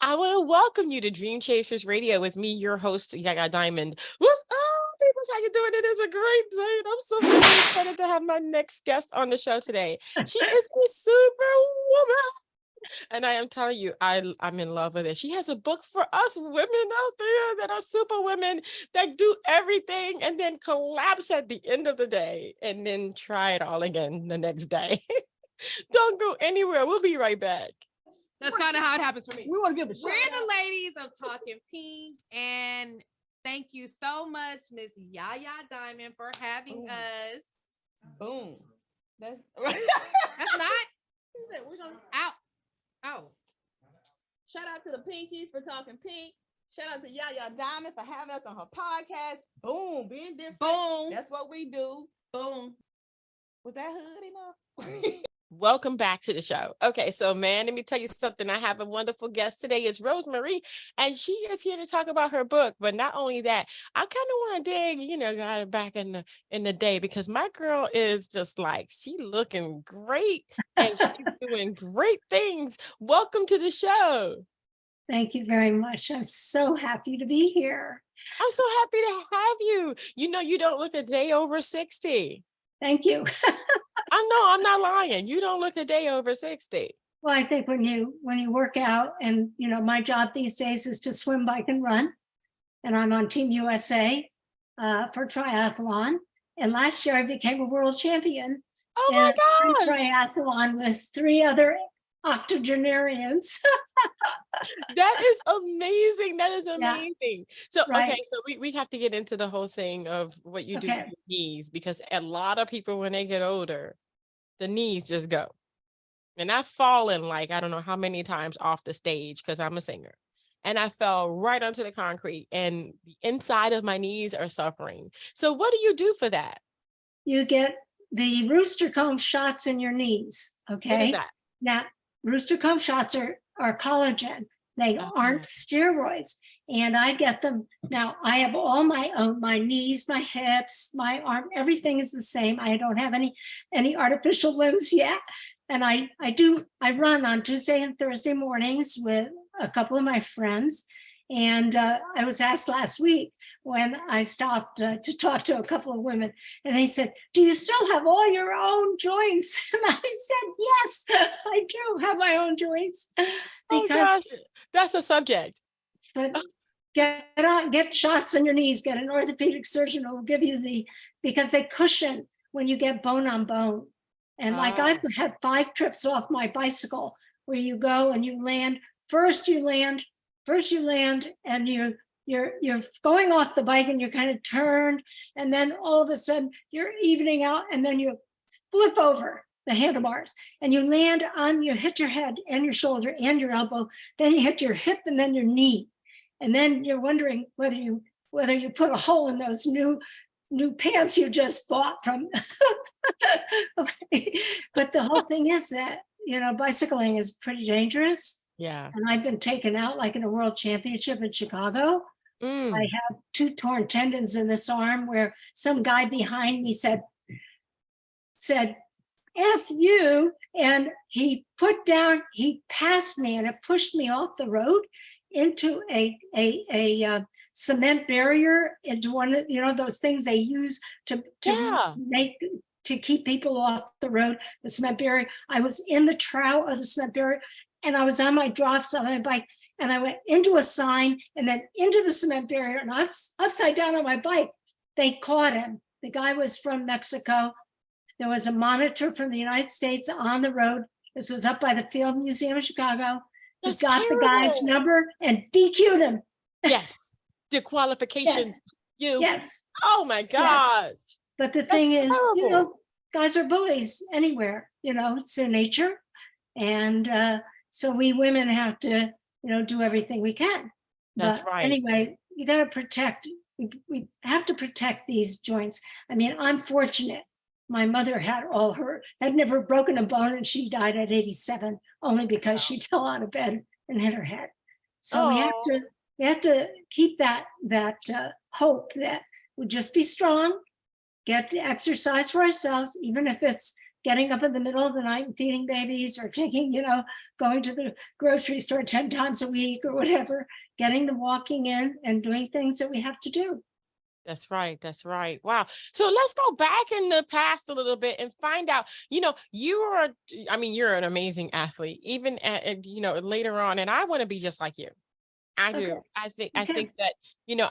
I want to welcome you to Dream Chasers Radio with me, your host, Yaga Diamond. What's up, people? How you doing? It is a great day. And I'm so very excited to have my next guest on the show today. She is a superwoman. And I am telling you, I'm in love with it. She has a book for us women out there that are superwomen that do everything and then collapse at the end of the day and then try it all again the next day. Don't go anywhere. We'll be right back. That's kind of how it happens for me. We want to give a shout We're out. the ladies of Talking Pink, and thank you so much, Miss Yaya Diamond, for having us. Boom. That's That's not. We're gonna Ow. shout out to the Pinkies for Talking Pink. Shout out to Yaya Diamond for having us on her podcast. Boom, being different. Boom. That's what we do. Boom. Was that hood enough? Welcome back to the show. Okay, so man, let me tell you something. I have a wonderful guest today. It's Rosemary, and she is here to talk about her book. But not only that, I kind of want to dig, got her back in the day, because my girl is just like, she looking great and she's doing great things. Welcome to the show. Thank you very much. I'm so happy to be here. I'm so happy to have you. You don't look a day over 60. Thank you. I know, I'm not lying. You don't look a day over 60. Well, I think when you work out, and my job these days is to swim, bike, and run, and I'm on Team USA for triathlon. And last year I became a world champion. Oh my gosh! gosh! Triathlon with 3 other octogenarians. That is amazing. That is Yeah. amazing. So, Right. okay, so we have to get into the whole thing of what you do Okay. to your knees, because a lot of people, when they get older, the knees just go. And I've fallen like, I don't know how many times off the stage because I'm a singer. And I fell right onto the concrete and the inside of my knees are suffering. So what do you do for that? You get the rooster comb shots in your knees. What is Okay. that? Now, rooster comb shots are collagen. They aren't steroids. And I get them. Now, I have all my own, my knees, my hips, my arm, everything is the same. I don't have any artificial limbs yet. And I run on Tuesday and Thursday mornings with a couple of my friends. And I was asked last week when I stopped to talk to a couple of women, and they said, "Do you still have all your own joints?" And I said, "Yes, I do have my own joints." Oh gosh, that's a subject. But get shots on your knees, get an orthopedic surgeon who will give you because they cushion when you get bone on bone. And like I've had 5 trips off my bicycle where you go and you land. First you land and you're going off the bike and you're kind of turned, and then all of a sudden you're evening out, and then you flip over the handlebars and you hit your head and your shoulder and your elbow, then you hit your hip and then your knee. And then you're wondering whether you put a hole in those new pants you just bought from. But the whole thing is that, bicycling is pretty dangerous. Yeah. And I've been taken out like in a world championship in Chicago. I have 2 torn tendons in this arm where some guy behind me said, "F you." And he passed me and it pushed me off the road into a cement barrier, into one of, those things they use to keep people off the road, the cement barrier. I was in the trough of the cement barrier and I was on my drops on my bike, and I went into a sign and then into the cement barrier, and I was upside down on my bike. They caught him. The guy was from Mexico. There was a monitor from the United States on the road. This was up by the Field Museum of Chicago. That's He got terrible. the guy's number and DQ'd him. Yes. Disqualification. Yes. Yes. Oh my God. But the thing is, terrible. guys are bullies anywhere. It's their nature. And so we women have to, do everything we can. That's But right. Anyway, you got to protect, we have to protect these joints. I mean, I'm fortunate. My mother had never broken a bone, and she died at 87 only because she fell out of bed and hit her head. So we have to keep that hope that we just be strong. get to exercise for ourselves, even if it's getting up in the middle of the night and feeding babies or taking, going to the grocery store 10 times a week or whatever, getting the walking in and doing things that we have to do. That's right. That's right. Wow. So let's go back in the past a little bit and find out, you're an amazing athlete, even later on. And I want to be just like you. I do. Okay. I think that,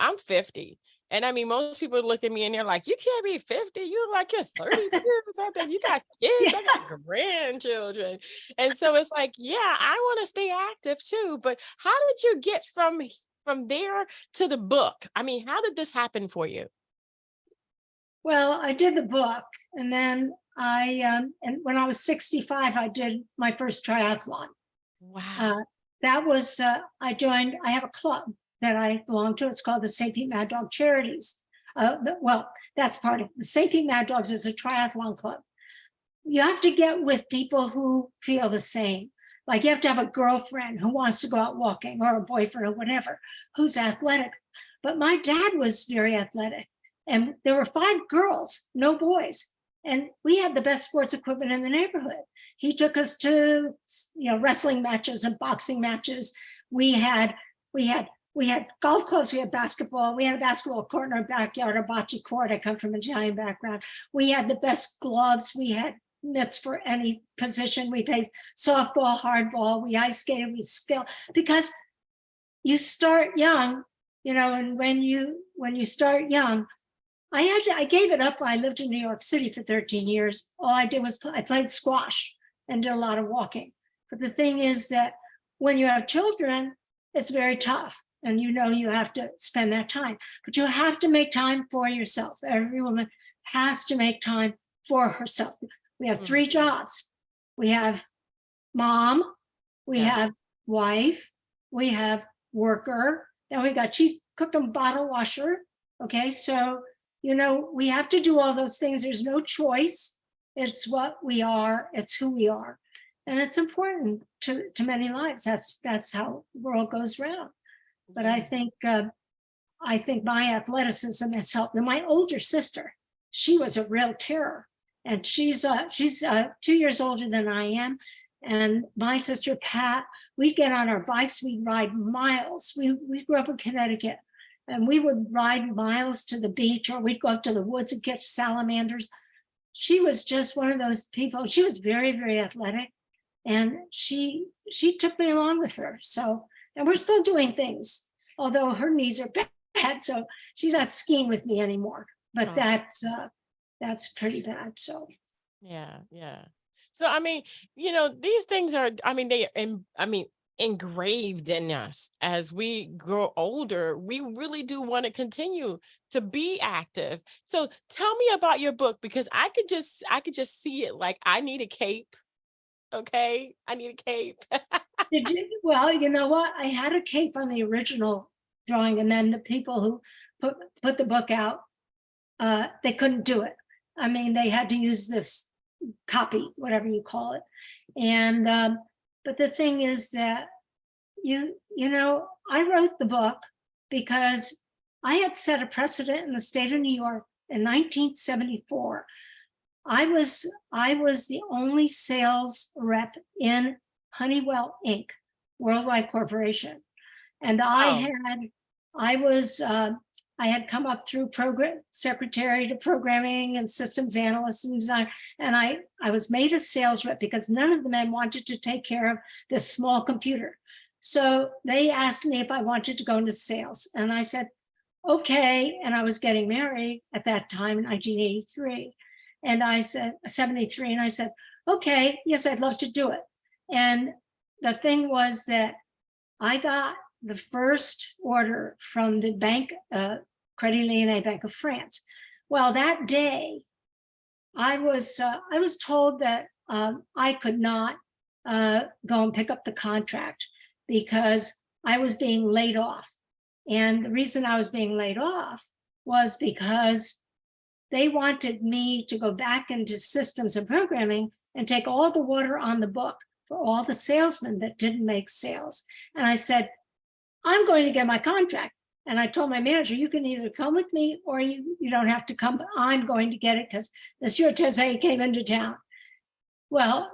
I'm 50. And I mean, most people look at me and they're like, you can't be 50. You're like, you're 32 or something. You got kids, I got grandchildren. And so it's like, yeah, I want to stay active too. But how did you get from there to the book? I mean, how did this happen for you? Well, I did the book, and then and when I was 65, I did my first triathlon. Wow. That was, I have a club that I belong to. It's called the St. Pete Mad Dog Charities. That's part of it. The St. Pete Mad Dogs is a triathlon club. You have to get with people who feel the same. Like you have to have a girlfriend who wants to go out walking, or a boyfriend or whatever, who's athletic. But my dad was very athletic, and there were 5 girls, no boys. And we had the best sports equipment in the neighborhood. He took us to, wrestling matches and boxing matches. We had golf clubs, we had basketball. We had a basketball court in our backyard, a bocce court. I come from an Italian background. We had the best gloves. We had mitts for any position. We played softball, hardball. We ice skated, we skill, because you start young, and when you start young, I gave it up. I lived in New York City for 13 years. All I did was I played squash and did a lot of walking. But the thing is that when you have children, it's very tough. And you have to spend that time. But you have to make time for yourself. Every woman has to make time for herself. We have 3 jobs. We have mom, we have wife, we have worker, then we got chief cook and bottle washer. Okay, so we have to do all those things. There's no choice. It's what we are. It's who we are. And it's important to many lives. That's how the world goes round. But I think my athleticism has helped. And my older sister, she was a real terror. And she's 2 years older than I am. And my sister, Pat, we'd get on our bikes, we'd ride miles. We grew up in Connecticut. And we would ride miles to the beach, or we'd go up to the woods and catch salamanders. She was just one of those people. She was very, very athletic. And she took me along with her. So, and we're still doing things, although her knees are bad. So she's not skiing with me anymore. But that's pretty bad. So yeah. So I mean, these things are, engraved in us as we grow older. We really do want to continue to be active. So tell me about your book, because I could just see it. Like, I need a cape. Okay, I need a cape. did you? Well, you know what? I had a cape on the original drawing, and then the people who put the book out, they couldn't do it. I mean, they had to use this copy, whatever you call it. And but the thing is that I wrote the book because I had set a precedent in the state of New York in 1974. I was the only sales rep in Honeywell Inc., worldwide corporation, and Wow. I had come up through program secretary to programming and systems analyst and design, and I was made a sales rep because none of the men wanted to take care of this small computer. So they asked me if I wanted to go into sales, and I said, okay. And I was getting married at that time in 1983. And I said, 73, and I said, okay, yes, I'd love to do it. And the thing was that I got the first order from the bank, Credit Lyonnais Bank of France. Well, that day, I was told that I could not go and pick up the contract because I was being laid off. And the reason I was being laid off was because they wanted me to go back into systems and programming and take all the water on the book for all the salesmen that didn't make sales. And I said, I'm going to get my contract. And I told my manager, you can either come with me or you don't have to come, but I'm going to get it because Monsieur Tezé came into town. Well,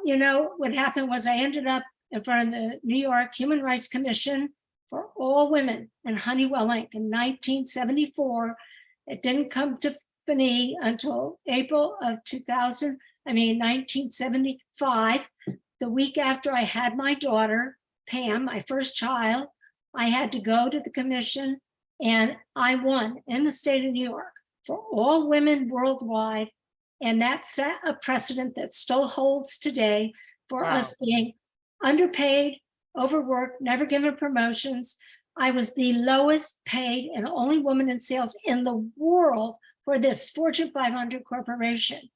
what happened was I ended up in front of the New York Human Rights Commission for all women in Honeywell Inc. in 1974. It didn't come to me until April of 1975, the week after I had my daughter, Pam, my first child. I had to go to the commission and I won in the state of New York for all women worldwide. And that set a precedent that still holds today for us being underpaid, overworked, never given promotions. I was the lowest paid and only woman in sales in the world for this Fortune 500 corporation.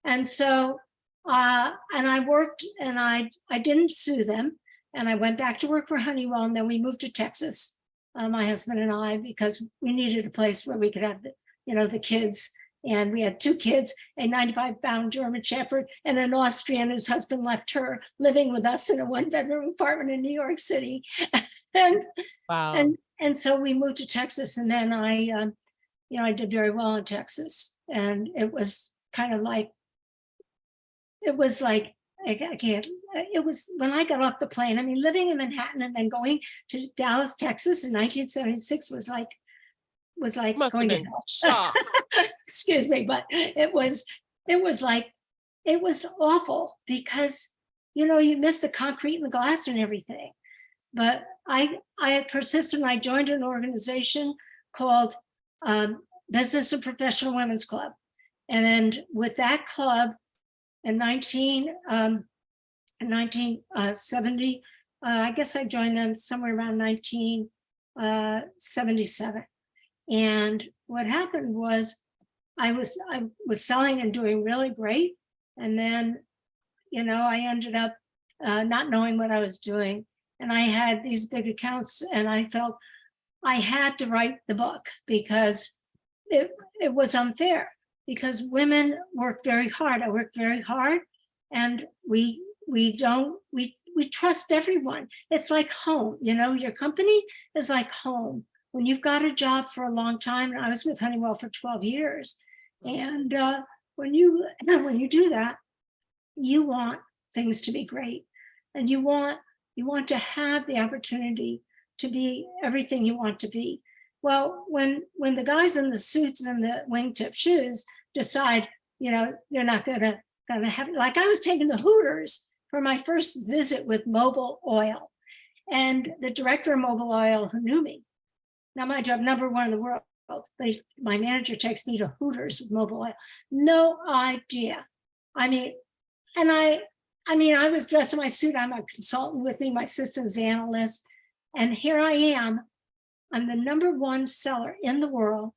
And so, and I worked and I didn't sue them. And I went back to work for Honeywell, and then we moved to Texas, my husband and I, because we needed a place where we could have the kids. And we had 2 kids, a 95-pound German Shepherd and an Austrian whose husband left her living with us in a 1-bedroom apartment in New York City. and so we moved to Texas, and then I did very well in Texas. And it was kind of like, it was when I got off the plane, living in Manhattan and then going to Dallas, Texas in 1976 was like going to hell. Excuse me, but it was awful because you miss the concrete and the glass and everything. But I persisted, and I joined an organization called Business and Professional Women's Club. And then with that club in 1970, I guess I joined them somewhere around 1977. And what happened was I was selling and doing really great. And then, I ended up not knowing what I was doing. And I had these big accounts, and I felt I had to write the book because it was unfair, because women work very hard. I work very hard, and we trust everyone. It's like home, your company is like home. When you've got a job for a long time, and I was with Honeywell for 12 years, and when you do that, you want things to be great, and you want to have the opportunity to be everything you want to be. Well, when the guys in the suits and the wingtip shoes decide, they're not gonna have, like I was taking the Hooters for my first visit with Mobil Oil, and the director of Mobil Oil, who knew me. Now my job, #1 in the world, but my manager takes me to Hooters with Mobil Oil. No idea. I was dressed in my suit. I'm a consultant with me, my systems analyst. And here I am. I'm the #1 seller in the world.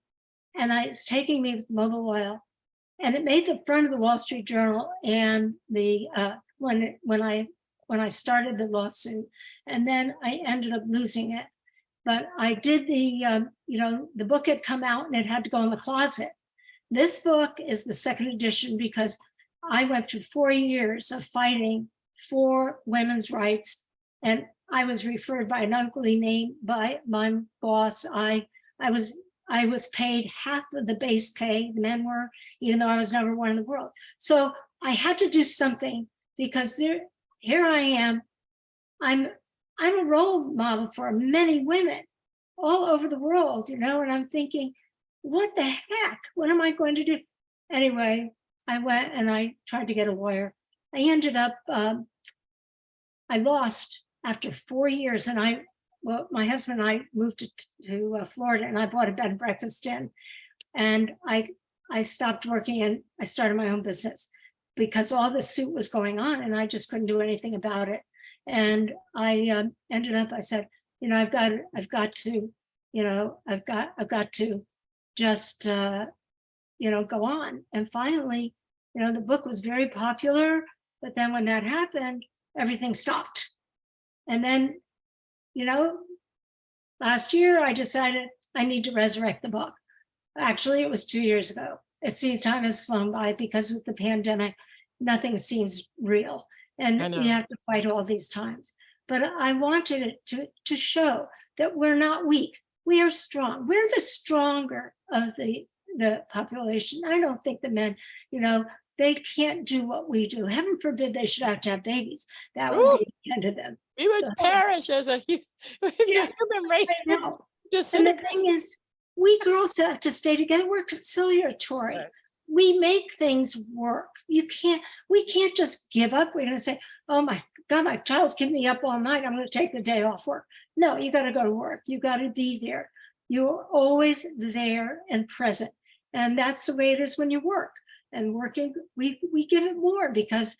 And it's taking me with Mobil Oil. And it made the front of the Wall Street Journal and the when I started the lawsuit. And then I ended up losing it. But I did the book had come out and it had to go in the closet. This book is the 2nd edition because I went through 4 years of fighting for women's rights. And I was referred by an ugly name by my boss. I was paid half of the base pay the men were, even though I was #1 in the world. So I had to do something because here I am. I'm a role model for many women all over the world, and I'm thinking, what the heck? What am I going to do? Anyway, I went and I tried to get a lawyer. I ended up, I lost after 4 years, and my husband and I moved to Florida, and I bought a bed and breakfast in, and I stopped working and I started my own business because all this suit was going on and I just couldn't do anything about it. And I ended up, I said, I've got to just, go on. And finally, the book was very popular, but then when that happened, everything stopped. And then, last year I decided I need to resurrect the book. Actually, it was 2 years ago. It seems time has flown by because with the pandemic, nothing seems real. And you have to fight all these times. But I wanted it to show that we're not weak. we are strong. We're the stronger of the population. I don't think the men, they can't do what we do. Heaven forbid they should have to have babies. That would Ooh, be the end of them. we would So, perish as a the Yeah, human race. I would know. And the disintegrate. thing is, we girls have to stay together. We're conciliatory. Right. We make things work. We can't just give up. We're going to say, oh my God, my child's keeping me up all night. I'm going to take the day off work. No, you got to go to work. You got to be there. You're always there and present. And that's the way it is when you work. And working, we give it more because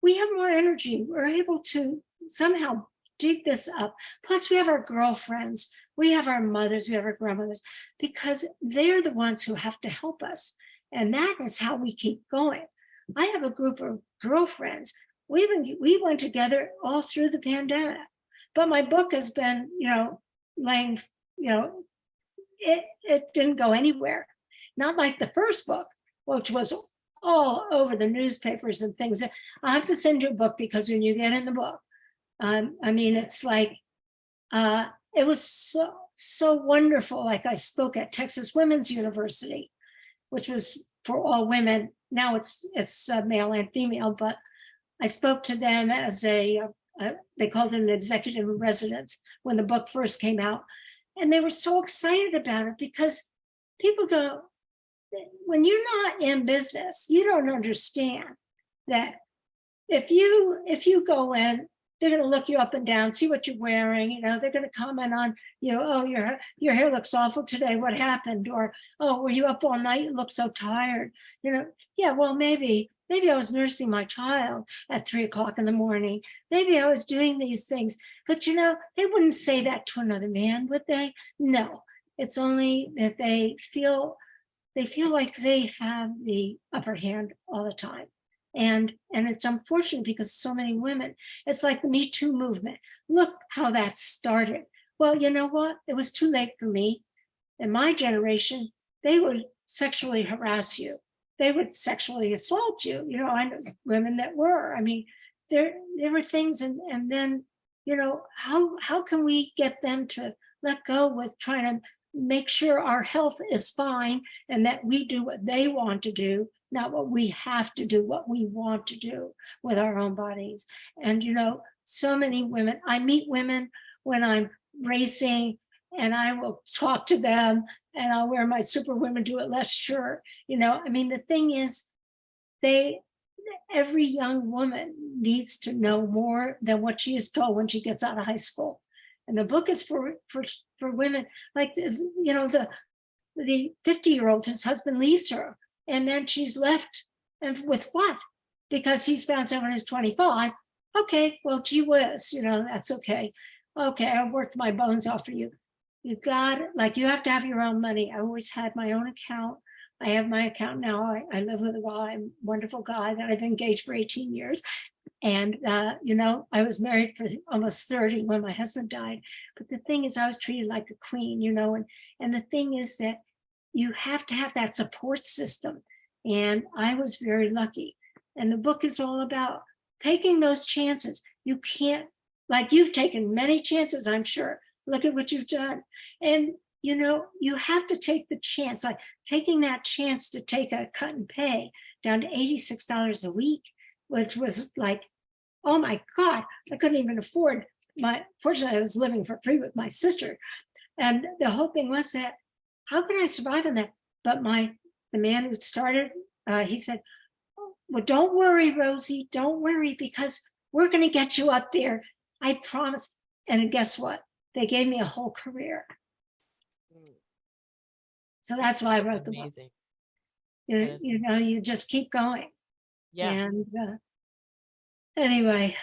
we have more energy. We're able to somehow dig this up. Plus, we have our girlfriends, we have our mothers, we have our grandmothers, because they're the ones who have to help us. And that is how we keep going. I have a group of girlfriends. We went together all through the pandemic. But my book has been, laying, it didn't go anywhere. Not like the first book, which was all over the newspapers and things. I'll have to send you a book because when you get in the book, it's like, it was so wonderful. Like I spoke at Texas Women's University, which was for all women. Now it's male and female, but I spoke to them as they called it an executive in residence when the book first came out. And they were so excited about it because people don't, when you're not in business, you don't understand that if you go in, they're going to look you up and down, see what you're wearing. They're going to comment on, oh, your hair looks awful today. What happened? Or, oh, were you up all night? You look so tired. Yeah, well, maybe I was nursing my child at 3 o'clock in the morning. Maybe I was doing these things, but they wouldn't say that to another man, would they? No, it's only that they feel like they have the upper hand all the time. And it's unfortunate because so many women, it's like the Me Too movement. Look how that started. Well, you know what? It was too late for me. In my generation, they would sexually harass you. They would sexually assault you. I know women that were. There were things, and then, how can we get them to let go with trying to make sure our health is fine and that we do what they want to do, not what we have to do, what we want to do with our own bodies. And, so many women, I meet women when I'm racing and I will talk to them and I'll wear my Superwoman Do It Less shirt. The thing is, every young woman needs to know more than what she is told when she gets out of high school. And the book is for women, like, the 50-year-old whose husband leaves her, and then she's left, and with what? Because he's found someone who's 25. Okay, well, gee whiz, that's okay. Okay, I worked my bones off for you. You have to have your own money. I always had my own account. I have my account now. I live with a wonderful guy that I've engaged for 18 years. And, I was married for almost 30 when my husband died. But the thing is, I was treated like a queen, and the thing is that you have to have that support system. And I was very lucky. And the book is all about taking those chances. You can't, like, you've taken many chances, I'm sure. Look at what you've done. And, you have to take the chance, like taking that chance to take a cut and pay down to $86 a week, which was like, oh my God, I couldn't even afford fortunately I was living for free with my sister. And the whole thing was that, how can I survive on that? But the man who started, he said, well, don't worry, Rosie, don't worry, because we're going to get you up there. I promise. And guess what? They gave me a whole career. So that's why I wrote the book. You just keep going. Yeah. And anyway,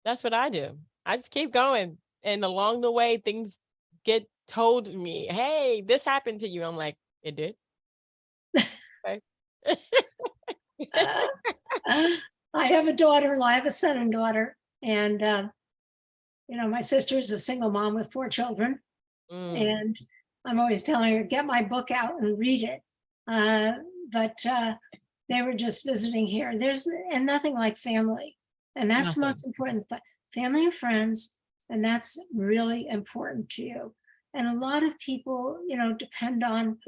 that's what I do. I just keep going. And along the way, things get told me, hey, this happened to you. I'm like, it did. Okay. I have a daughter, I have a son and daughter. And, my sister is a single mom with 4 children. And I'm always telling her, get my book out and read it. But they were just visiting here. And nothing like family. And that's the most important. Family and friends. And that's really important to you. And a lot of people, depend on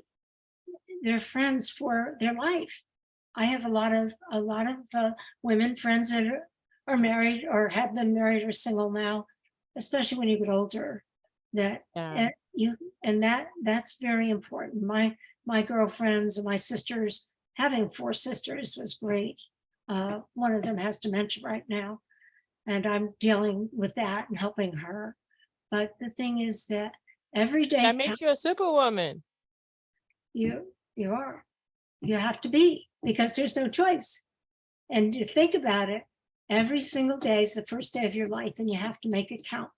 their friends for their life. I have a lot of women friends that are married or have been married or single now, especially when you get older. That Yeah. that's very important. My girlfriends and my sisters, having 4 sisters was great. One of them has dementia right now, and I'm dealing with that and helping her. But the thing is that every day That makes you a superwoman. you are. You have to be, because there's no choice. And you think about it, every single day is the first day of your life, and you have to make it count.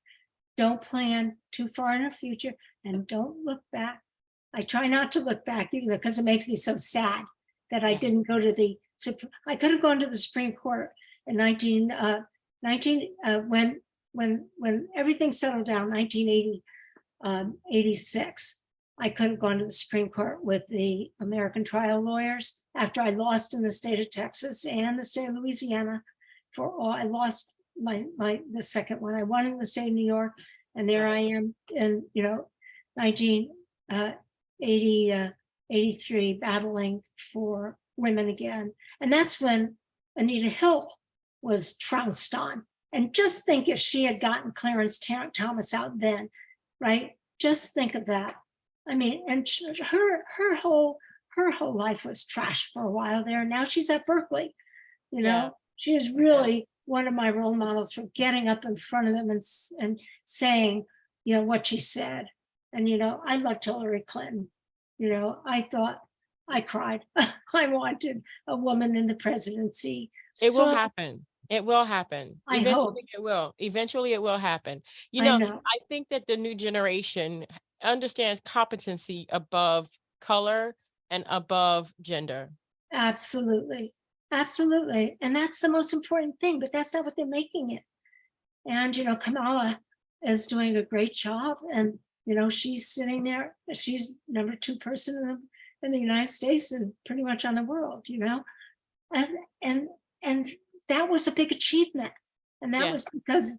Don't plan too far in the future, and don't look back. I try not to look back either, because it makes me so sad that I Yeah. didn't go to I could have gone to the Supreme Court in when everything settled down, 1980, 86. I could have gone to the Supreme Court with the American trial lawyers after I lost in the state of Texas and the state of Louisiana. I lost the second one. I won in the state of New York, and there I am in 1983 battling for women again. And that's when Anita Hill was trounced on. And just think if she had gotten Clarence Thomas out then, right? Just think of that. I mean, and her whole life was trash for a while there. Now she's at Berkeley. Yeah. She is really one of my role models for getting up in front of them and saying, what she said. And I loved Hillary Clinton. I cried. I wanted a woman in the presidency. It will happen. It will happen. I hope. Eventually it will. Eventually it will happen. I know. I think that the new generation understands competency above color and above gender. Absolutely. Absolutely. And that's the most important thing, but that's not what they're making it. And, Kamala is doing a great job. And, she's sitting there. She's number 2 person in the United States and pretty much on the world, and that was a big achievement. And that was because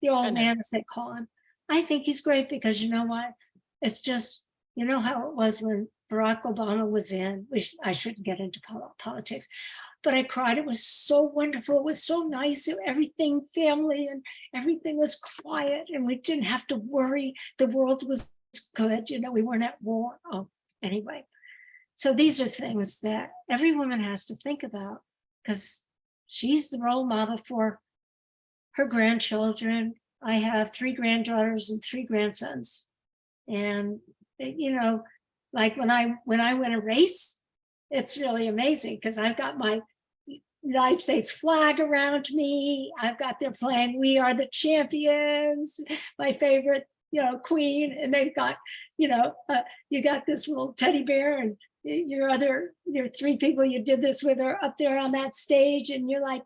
the old man, as they call him. I think he's great because you know what? It's just, how it was when Barack Obama was in, I shouldn't get into politics, but I cried. It was so wonderful. It was so nice. Everything family and everything was quiet and we didn't have to worry. The world was good. We weren't at war. Oh, anyway. So these are things that every woman has to think about because she's the role model for her grandchildren. I have 3 granddaughters and 3 grandsons. And, like when I win a race, it's really amazing because I've got my United States flag around me. I've got they're playing "We Are the Champions," my favorite, queen, and they've got, you got this little teddy bear, and your 3 people you did this with are up there on that stage, and you're like,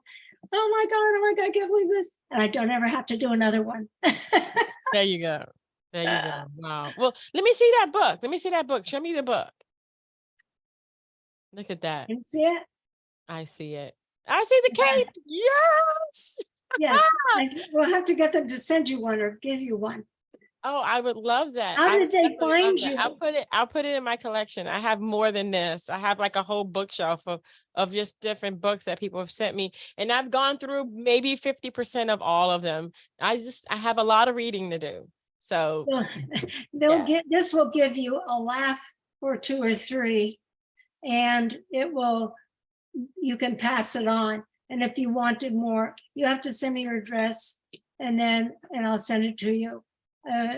oh my God, I can't believe this, and I don't ever have to do another one. There you go. There you go. Wow. Well, let me see that book. Let me see that book. Show me the book. Look at that. You see it? I see it. I see the cape. Yes. Yes. We'll have to get them to send you one or give you one. Oh, I would love that. How did they find you? I'll put it in my collection. I have more than this. I have like a whole bookshelf of just different books that people have sent me. And I've gone through maybe 50% of all of them. I have a lot of reading to do. So this will give you a laugh or 2 or 3, and you can pass it on. And if you wanted more, you have to send me your address and I'll send it to you.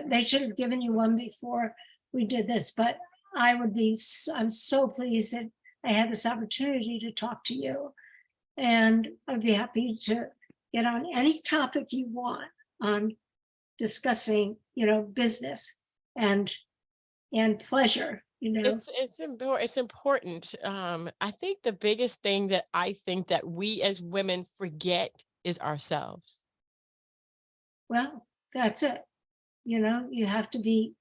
They should have given you one before we did this, but I'm so pleased that I had this opportunity to talk to you. And I'd be happy to get on any topic you want on discussing, business and pleasure, It's important. I think the biggest thing that I think that we as women forget is ourselves. Well, that's it. You have to be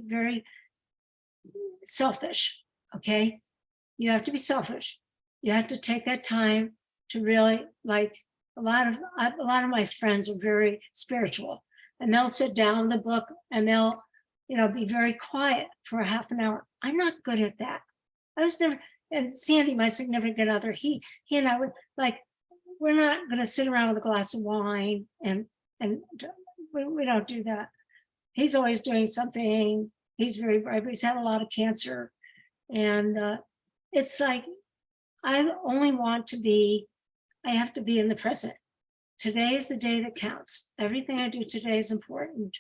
very selfish. Okay. You have to be selfish. You have to take that time to really, like, a lot of my friends are very spiritual. and they'll sit down with the book and they'll, be very quiet for a half an hour. I'm not good at that. I was never, and Sandy, my significant other, he and I were like, we're not going to sit around with a glass of wine and we don't do that. He's always doing something. He's very bright, but he's had a lot of cancer. And it's like, I have to be in the present. Today is the day that counts. Everything I do today is important.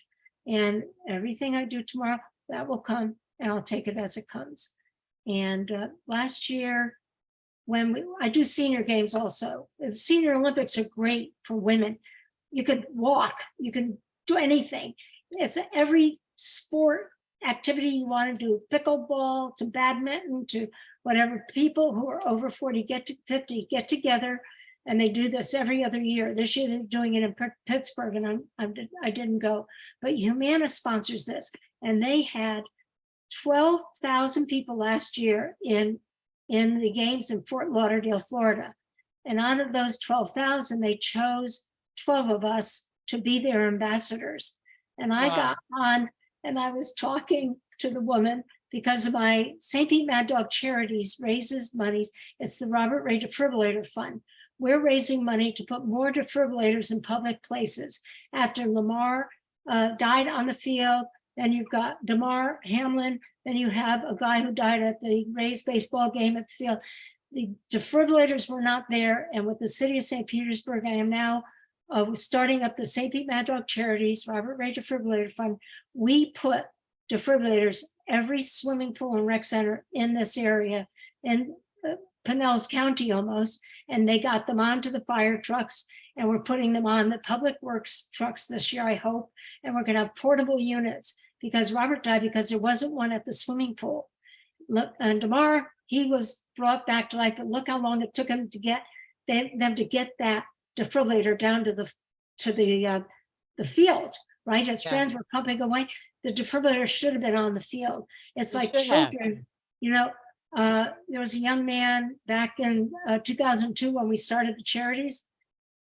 And everything I do tomorrow, that will come and I'll take it as it comes. And last year, I do senior games also. The Senior Olympics are great for women. You could walk, you can do anything. It's every sport activity you want to do, pickleball to badminton to whatever. People who are over 40 50 get together, and they do this every other year. This year they're doing it in Pittsburgh, and I didn't go, but Humana sponsors this, and they had 12,000 people last year in the games in Fort Lauderdale, Florida. And out of those 12,000, they chose 12 of us to be their ambassadors. And I got on and I was talking to the woman because of my St. Pete Mad Dog Charities raises money. It's the Robert Ray Defibrillator Fund. We're raising money to put more defibrillators in public places. After Lamar died on the field, then you've got DeMar Hamlin, then you have a guy who died at the Rays baseball game at the field. The defibrillators were not there. And with the city of St. Petersburg, I am now starting up the St. Pete Mad Dog Charities, Robert Ray Defibrillator Fund. We put defibrillators every swimming pool and rec center in this area, in Pinellas County almost, and they got them onto the fire trucks, and we're putting them on the public works trucks this year, I hope, and we're gonna have portable units because Robert died because there wasn't one at the swimming pool. Look, and DeMar, he was brought back to life, but look how long it took him to get them to get that defibrillator down to the field, right? His friends were pumping away. The defibrillator should have been on the field. It's like children, there was a young man back in 2002 when we started the charities,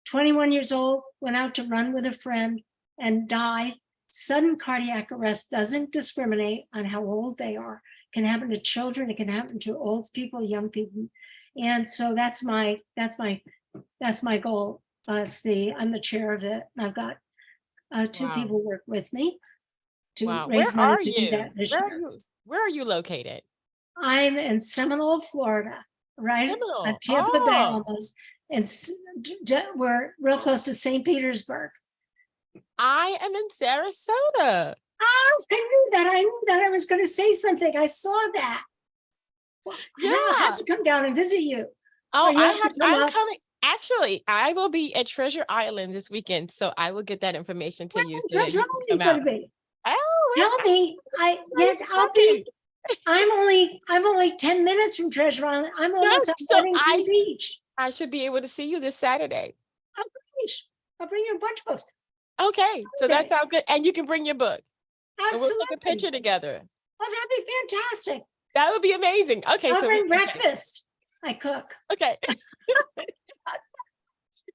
21 years old, went out to run with a friend and died. Sudden cardiac arrest doesn't discriminate on how old they are. It can happen to children, it can happen to old people, young people. And so that's my goal. I'm the chair of it. I've got two people work with me to raise money to do that this year. Where are you located? I'm in Seminole, Florida, right on Tampa Bay almost. And we're real close to St. Petersburg. I am in Sarasota. Oh, I knew that. I was going to say something. I saw that. Yeah, I have to come down and visit you. Oh, I'm coming. Actually, I will be at Treasure Island this weekend, so I will get that information to you. So that you can come out. Oh, tell me. I'll be. I'm only 10 minutes from Treasure Island. I'm almost on beach. I should be able to see you this Saturday. Oh, great. I'll bring you a bunch of books. Okay, so that sounds good. And you can bring your book. Absolutely. And we'll take a picture together. Oh, that'd be fantastic. That would be amazing. Okay, I'll bring breakfast. I cook. Okay.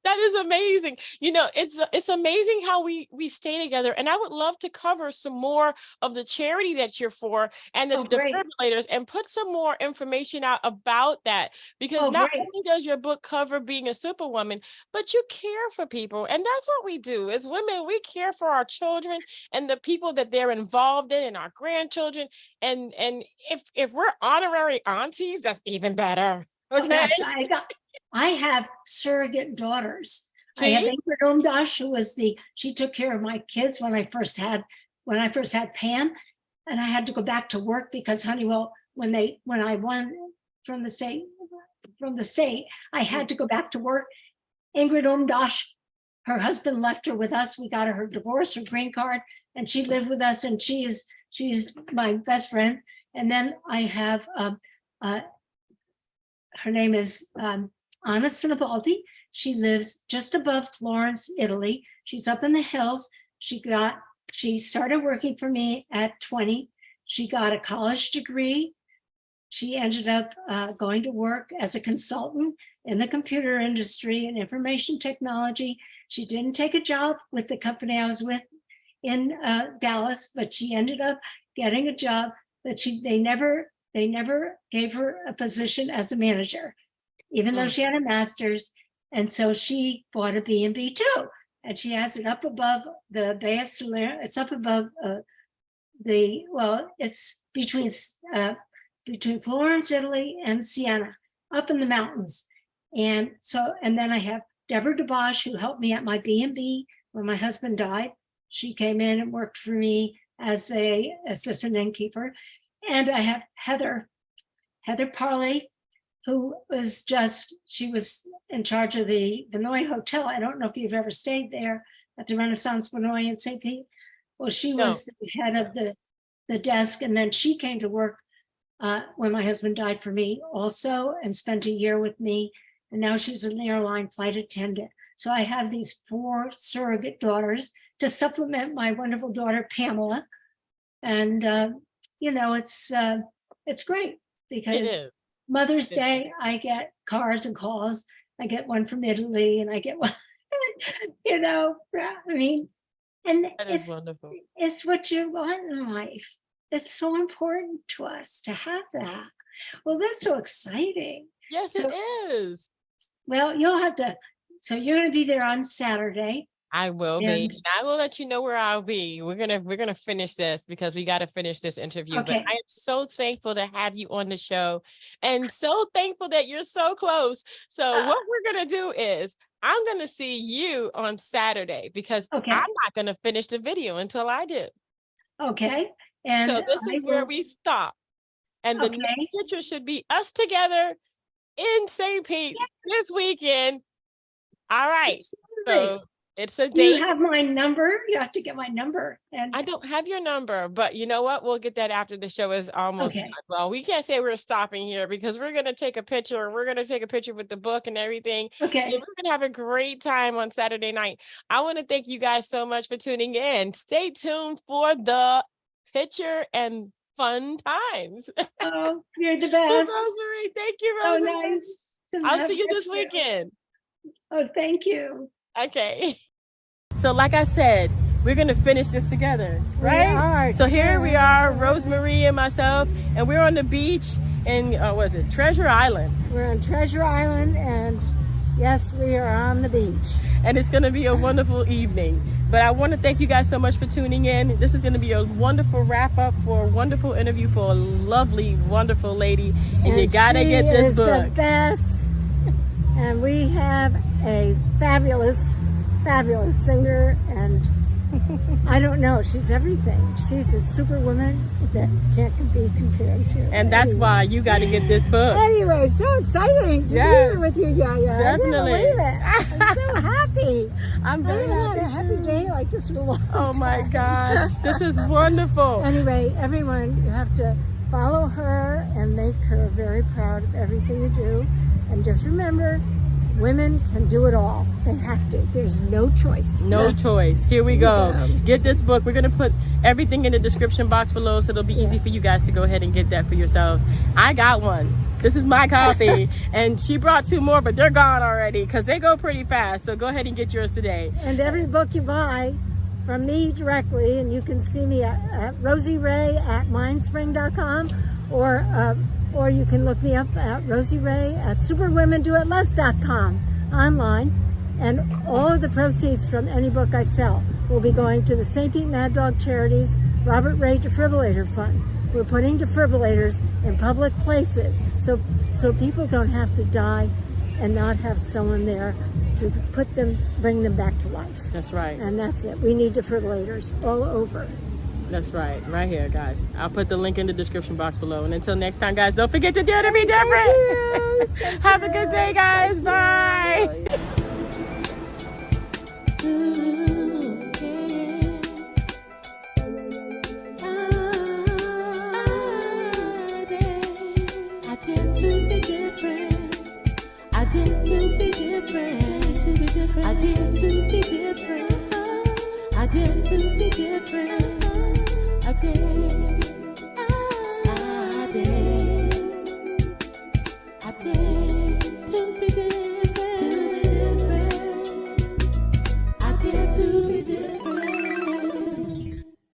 That is amazing. It's amazing how we stay together. And I would love to cover some more of the charity that you're for and the defibrillators and put some more information out about that. Because not only does your book cover being a superwoman, but you care for people. And that's what we do. As women, we care for our children and the people that they're involved in and our grandchildren. And if we're honorary aunties, that's even better. Okay. I have surrogate daughters. See? I have Ingrid Umdash, who was she took care of my kids when I first had Pam, and I had to go back to work because Honeywell, when I won from the state, I had to go back to work. Ingrid Umdash, her husband left her with us. We got her divorce, her green card, and she lived with us, and she's my best friend. And then I have her name is Anna Sinibaldi. She lives just above Florence, Italy. She's up in the hills. She started working for me at 20. She got a college degree. She ended up going to work as a consultant in the computer industry and information technology. She didn't take a job with the company I was with in Dallas, but she ended up getting a job. But they never gave her a position as a manager, even though she had a master's. And so she bought a B&B too, and she has it up above the Bay of Salerno. It's up above it's between Florence, Italy, and Siena, up in the mountains. And then I have Deborah DeBosch, who helped me at my B&B when my husband died. She came in and worked for me as a assistant innkeeper. And I have Heather Parley, who was she was in charge of the Vinoy Hotel. I don't know if you've ever stayed there at the Renaissance Vinoy in St. Pete. Well, she was the head of the desk. And then she came to work when my husband died for me also, and spent a year with me. And now she's an airline flight attendant. So I have these 4 surrogate daughters to supplement my wonderful daughter, Pamela. And, it's great because Mother's Day, I get cards and calls. I get one from Italy, and I get one, and That is wonderful. It's what you want in life. It's so important to us to have that. Well, that's so exciting. Yes, it is. Well, so you're going to be there on Saturday. I will be. And- And I will let you know where I'll be. We're gonna finish this because we got to finish this interview. Okay. But I am so thankful to have you on the show, and so thankful that you're so close. So what we're gonna do is I'm gonna see you on Saturday because Okay. I'm not gonna finish the video until I do. Okay. And So this I is where will- we stop. And the Okay. next picture should be us together in St. Pete this weekend. All right. Absolutely. So it's a Do you date. have my number? You have to get my number. And I don't have your number, but you know what? We'll get that after the show is almost Okay. done. Well, we can't say we're stopping here because we're going to take a picture. We're going to take a picture with the book and everything. And okay. we're going to have a great time on Saturday night. I want to thank you guys so much for tuning in. Stay tuned for the picture and fun times. Oh, you're the Well, best. Rosemary, thank you, So Rosemary. nice. to I'll have see you met this weekend. Oh, thank you. Okay. So like I said, we're going to finish this together, right? are, So here we are, Rosemary and myself, and we're on the beach in, Treasure Island. We're on Treasure Island, and yes, we are on the beach. And it's going to be a wonderful evening. But I want to thank you guys so much for tuning in. This is going to be a wonderful wrap up for a wonderful interview for a lovely, wonderful lady. And you got to get this She book. is the best. And we have a fabulous singer, and I don't know, she's everything. She's a superwoman that can't be compared to. And that's why you got to get this book. Anyway, so exciting to be Yes, here with you, Yaya. definitely. I can't believe it. I'm so happy. I'm I very haven't had a happy. happy day like this for a long Oh my time. gosh, this is wonderful. Anyway, everyone, you have to follow her and make her very proud of everything you do. And just remember, women can do it all. They have to. There's no choice. No choice. Here we go. Yeah. Get this book. We're going to put everything in the description box below so it'll be easy for you guys to go ahead and get that for yourselves. I got one. This is my copy. And she brought 2 more, but they're gone already because they go pretty fast. So go ahead and get yours today. And every book you buy from me directly, and you can see me at Rosie Ray at mindspring.com, or you can look me up at Rosie Ray at superwomendoitless.com online. And all of the proceeds from any book I sell will be going to the St. Pete Mad Dog Charities Robert Ray Defibrillator Fund. We're putting defibrillators in public places so people don't have to die and not have someone there to bring them back to life. That's right. And that's it. We need defibrillators all over. That's right. Right here, guys. I'll put the link in the description box below. And until next time, guys, don't forget to dare to be different. Have a good day, guys. Bye. I tend to be different. I tend to be different. I tend to be different. I tend to be different. I tend.